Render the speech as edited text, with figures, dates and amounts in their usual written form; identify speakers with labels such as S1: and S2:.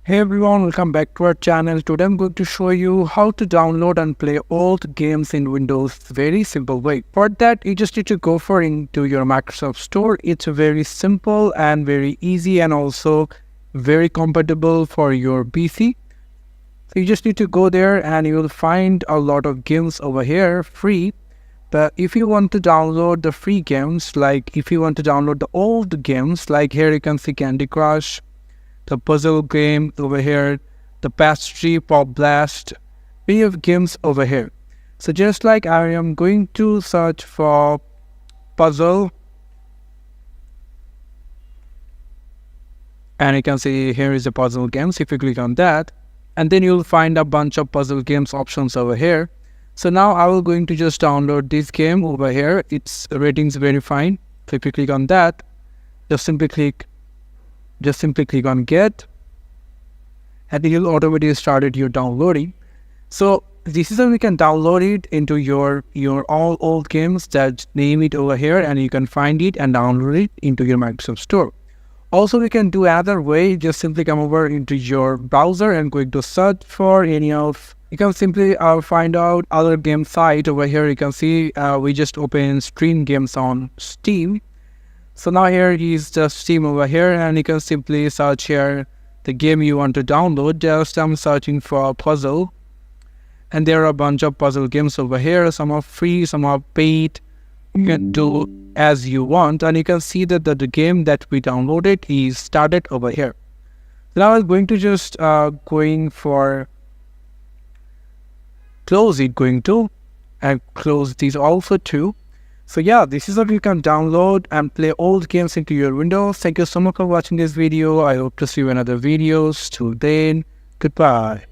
S1: Hey everyone, welcome back to our channel. Today I'm going to show you how to download and play old games in Windows. Very simple way. For that, you just need to go into your Microsoft Store. It's very simple and very easy and also very compatible for your PC. So you just need to go there and you will find a lot of games over here free. But if you want to download the free games, like if you want to download the old games, like here you can see Candy Crush, the puzzle game over here, the pastry, pop blast, many of games over here. So just like I am going to search for puzzle, and you can see here is the puzzle games. If you click on that, and then you'll find a bunch of puzzle games options over here. So now I will going to just download this game over here. Its ratings very fine. So if you click on that, just simply click on get, and it will automatically start your downloading. So this is how we can download it into your all old games. That name it over here and you can find it and download it into your Microsoft Store. Also, we can do another way. Just simply come over into your browser and going to search for any of, you can simply find out other game site over here. You can see we just open stream games on Steam. So now here is the Steam over here, and you can simply search here the game you want to download. Just I'm searching for a puzzle, and there are a bunch of puzzle games over here. Some are free, some are paid. You can do as you want, and you can see that the game that we downloaded is started over here. So now I'm going to just going for close it, going to and close these also too. So yeah, this is how you can download and play old games into your Windows. Thank you so much for watching this video. I hope to see you in other videos. Till then, goodbye.